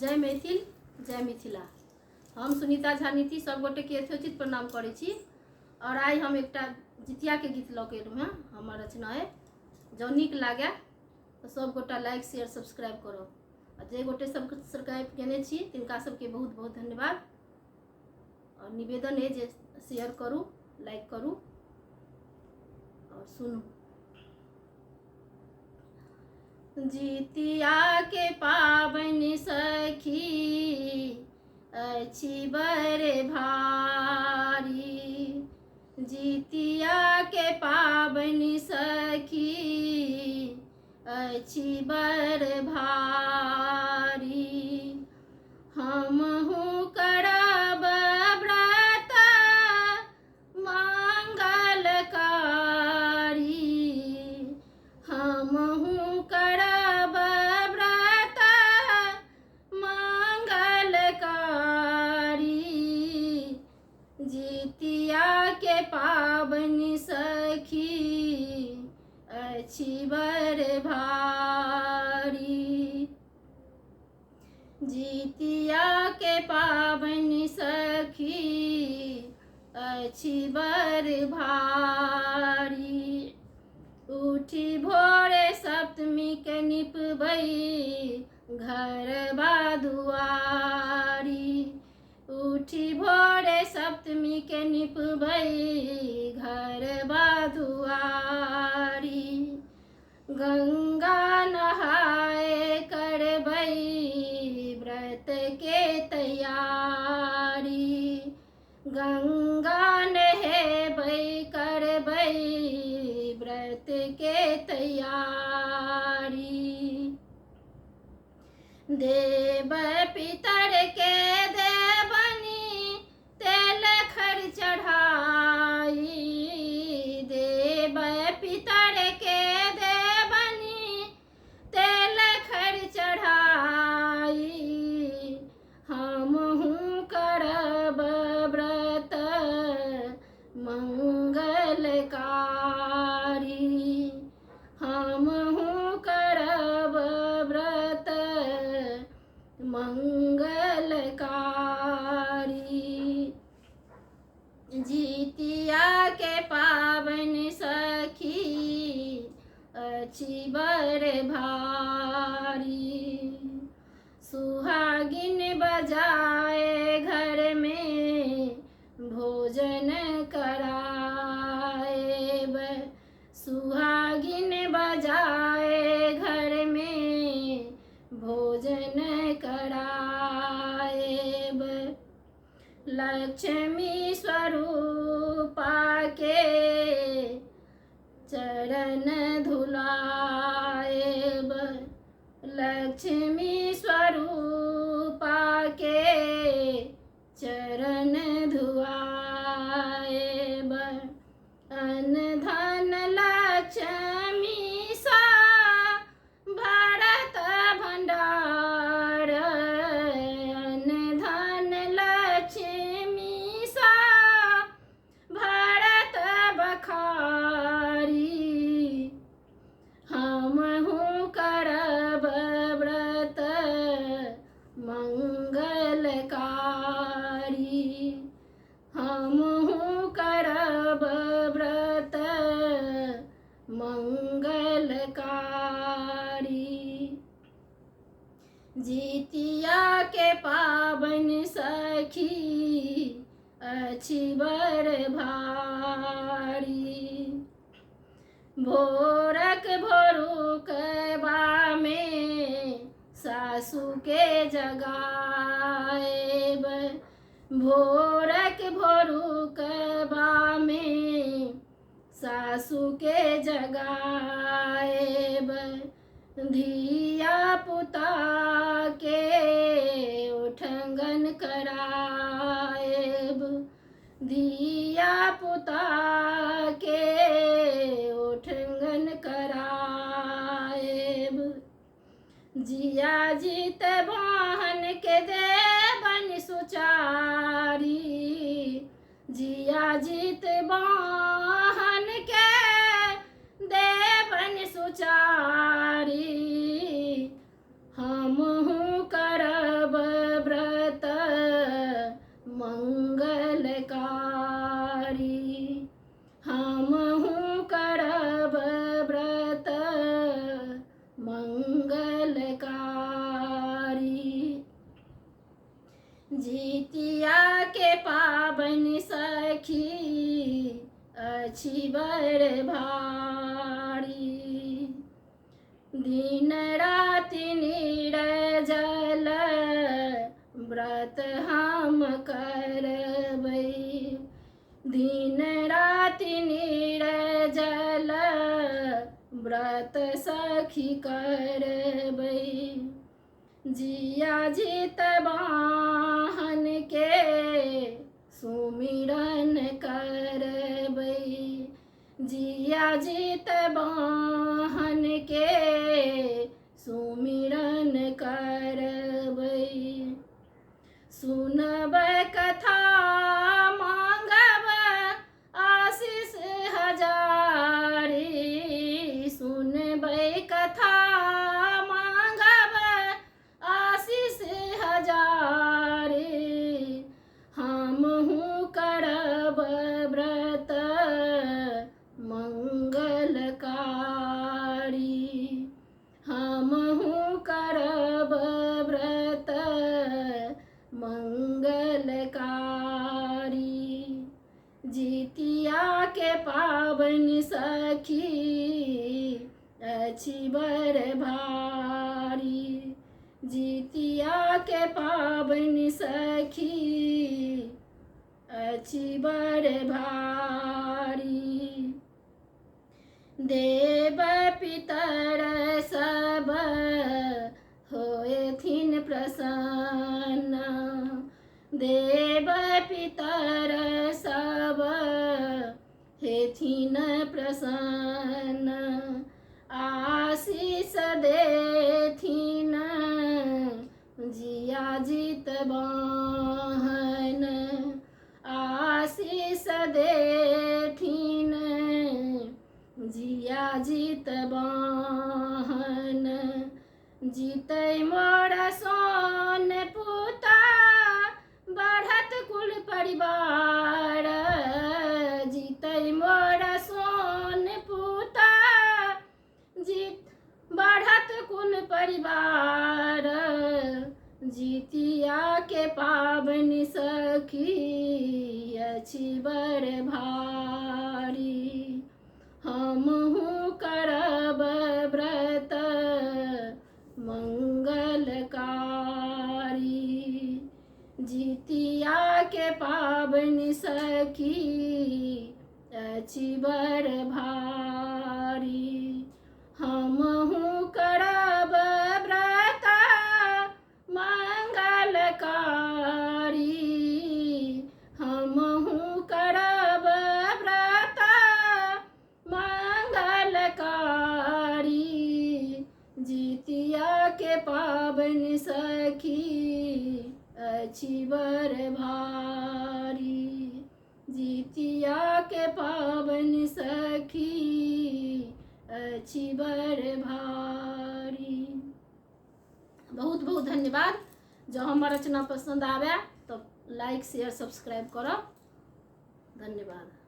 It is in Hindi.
जय मैथिल जय मिथिला। हम सुनीता झा नीति सब गोटे के यथोचित प्रणाम करै छी। और आई हम एक जितिया के गीत लऽ के एलहुँ हैं। हमर रचना है, जँ नीक लागे तो सब गोटा लाइक शेयर सब्सक्राइब करो। और जे गोटे सब्सक्राइब केने छी तिनका सबके बहुत बहुत धन्यवाद। और निवेदन है जे शेयर करूँ, लाइक करूँ और सुनू। जितिया के पाबनि सखी अछि बड़ भारी। जितिया के पाबनि सखी अछि बड़ भारी। हमहु करब व्रत मंगलकारी। हमहु करब व्रत मंगलकारी। जितिया के पाबनि सखी अछि बड़ भारी। जितिया के पाबनि सखी अछि बड़ भारी। उठी भोरे सप्तमी के निपबै घरबा दुआरी। उठी भोरे सप्तमी के निपबै घरबा दुआरी। गंगा नहाए करबै व्रत के तैयारी। गंगा नहेबै करबै व्रत के तैयारी। देव पितर के देवनी तेल खर चढ़ाई। देव पितर के देवनी तेल खर चढ़ाई। हमहु करब व्रत मंगलकारी। हमहु करब व्रत मंगलकारी। जितिया के पाबनि सखी अछि बड़ भारी। सुहागिन बजाए घर में भोजन कराएब। सुहागिन बजाए घर में भोजन कराएब। लक्ष्मी स्वरूपा के चरण धुलाएब। लक्ष्मी स्वरूपा के चरण धुआएब। अन्न धन लक्ष्मी सा भरत भंडार। अन्न धन लक्ष्मी सा भरत बखारी। हमहु करब व्रत मंगलकारी। हमहु करब व्रत मंगलकारी। जितिया के पाबनि सखी अछि बड़ भारी। भोरक भोरुकबा में सासु के जगाएब। भोरक भोरुकबा में सासु के जगाएब। धिया पुता के उठंगन कराएब। धिया पुता के उठंगन कराएब। जिया जीत बहन के देवन सुचारी। जिया जीत बहन के देवन सुचारी। हमहु करब अछि बर भारी। दिन राति निर्जल व्रत हम करबै, दिन राति निर्जल व्रत सखी करबै। जिया जीत वाहन के सुमिरन करबै, जिया जीत वाहन के सुमिरन करबै। सुनबै कथा मांगब आशीष हजारी, सुनबै कथा मांगब आशीष हजारी। हमहूँ करब व्रत मंगलकारी, हमहूँ करब व्रत मंगलकारी। जितिया के पाबनि सखी अछि बर भारी, जितिया के पाबनि सखी अछि बर भारी। देव पितर सब होएथिन प्रसन्न, देव पितर सब हेथिन प्रसन्न। आशीष देथिन जिया जीत वाहन, आशीष देथिन जिया जीत वाहन। जीतै मोर सोन पुता बढ़त कुल परिवार, जीतै मोर सोन पुता बढ़त कुल परिवार। जितिया के पाबनि सखी अछि बर भारी, हमहूँ करब व्रत मंगलकारी। जितिया के पाबनि सखी अछि बर भारी, हमहूँ करब व्रत मंगलकारी, हमहूँ करब व्रत मंगलकारी। जितिया के पाबनि सखी अछि बर भारी, जितिया के पाबनि सखी अछि बर भारी। बहुत बहुत धन्यवाद। जब हमर रचना पसंद आवे तो लाइक शेयर सब्सक्राइब करब। धन्यवाद।